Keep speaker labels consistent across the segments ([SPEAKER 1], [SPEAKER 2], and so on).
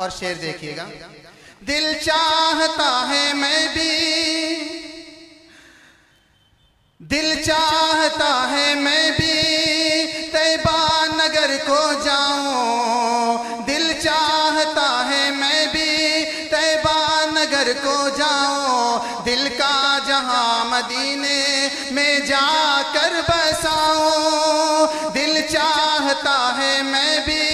[SPEAKER 1] और शेर देखिएगा। दिल चाहता है मैं भी, दिल चाहता है मैं भी तैबा नगर को जाऊं। दिल चाहता है मैं भी तैबा नगर को जाऊं। दिल का जहां मदीने में जाकर बसाऊं। दिल चाहता है मैं भी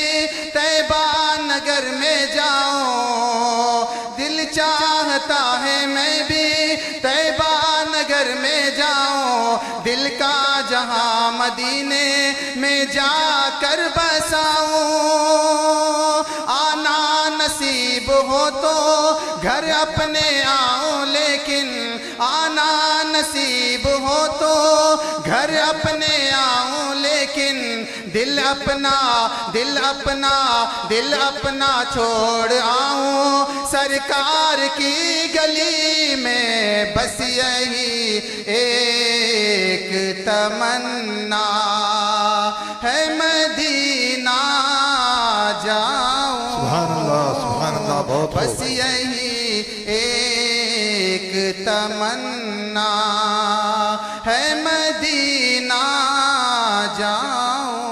[SPEAKER 1] तैबा नगर में जाऊं। दिल चाहता है मैं भी तैबा नगर में जाऊं। दिल का जहां मदीने में जाकर बसाऊं। आना नसीब हो तो घर अपने आऊं, लेकिन आना नसीब हो तो घर अपने आऊं, लेकिन दिल अपना दिल अपना दिल अपना छोड़ आऊं। सरकार की गली में बस यही एक तमन्ना है, मदीना जाऊं।
[SPEAKER 2] सुभान अल्लाह बहुत
[SPEAKER 1] बस यही एक तमन्ना है, मदीना जाऊं।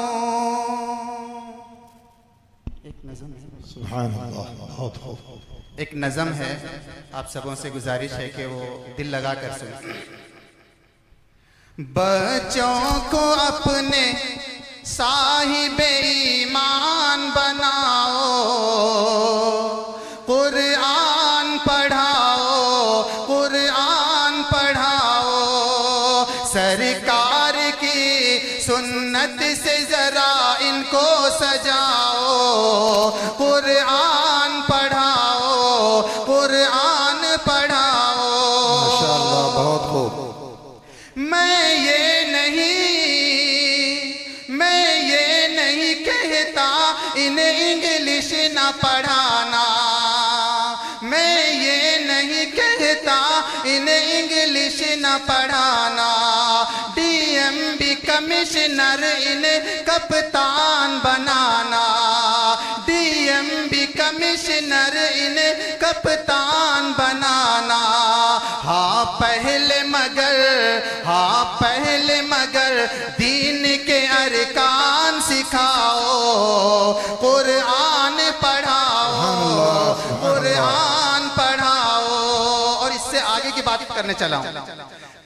[SPEAKER 1] एक नज़म है,
[SPEAKER 2] सुभान अल्लाह बहुत
[SPEAKER 1] एक नज़म है, आप सबों से गुजारिश है कि वो दिल लगा कर सुने। बच्चों को अपने साहिबे ईमान बनाओ, कुरान पढ़ाओ, कुरान पढ़ाओ। सरकार की सुन्नत से जरा इनको सजाओ। कुरान पढ़ाओ, कुरान पढ़ाओ।
[SPEAKER 2] माशाअल्लाह बहुत खूब।
[SPEAKER 1] मैं ये नहीं कहता इन्हें इंग्लिश ना पढ़ाना। मैं ये नहीं कहता इन्हें इंग्लिश ना पढ़ाना। डीएमबी कमिश्नर इन्हें कप्तान बनाना। डीएमबी कमिश्नर इन्हें कप्तान बनाना। हाँ पहले मगर दीन के अरकान सिखाओ। कुरान पढ़ाओ, कुरान पढ़ाओ। और इससे आगे की बात करने चला हूं।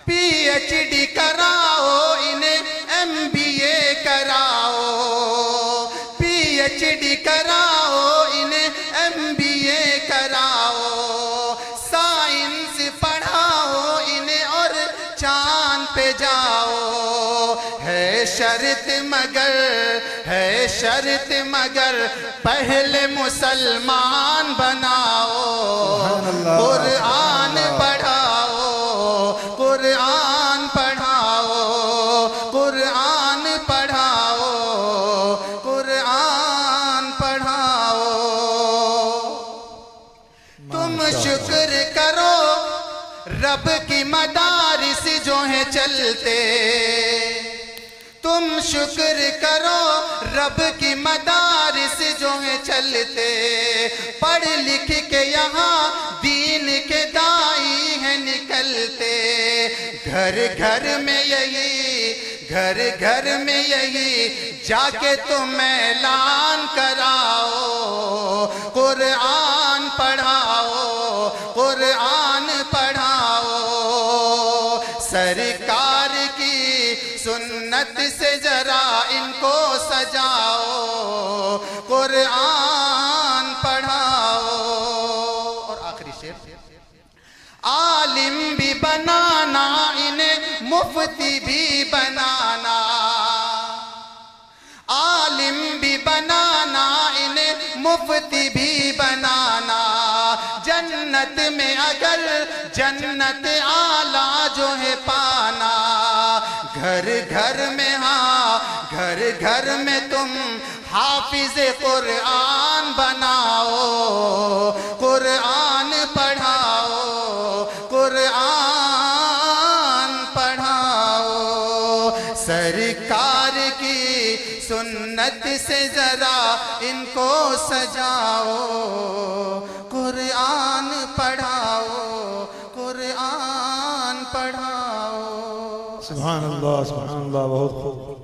[SPEAKER 1] पीएचडी कराओ इन्हें, एमबीए कराओ। पीएचडी कराओ इन्हें, एमबीए कराओ। साइंस पढ़ाओ इन्हें और चांद पे जाओ। है शर्त मगर पहले मुसलमान बनाओ। कुरान पढ़ाओ, कुरान पढ़ाओ, कुरान पढ़ाओ, कुरान पढ़ाओ। तुम शुक्र करो रब की मदारिस जो है चलते। तुम शुक्र करो रब की मदारिस जो है चलते। पढ़ लिख के यहाँ दीन के दाई हैं निकलते। घर घर में यही जाके तुम ऐलान कराओ। कुरान पढ़ाओ, कुरान पढ़ाओ। सरकार की सुन्नत से जरा इनको सजाओ। कुरान पढ़ाओ। और आखिरी शेर, आलिम भी बनाना इन्हें, मुफ्ती भी बनाना। आलिम भी बनाना इन्हें, मुफ्ती भी बनाना। जन्नत में अगर जन्नत आला जो है पाना। घर घर में तुम हाफिज कुरान बनाओ। कुरान पढ़ाओ, कुरान पढ़ाओ। सरकार की सुन्नत से जरा इनको सजाओ, कुरान पढ़ाओ, कुरान पढ़ाओ।
[SPEAKER 2] सुभान अल्लाह, बहुत खूब।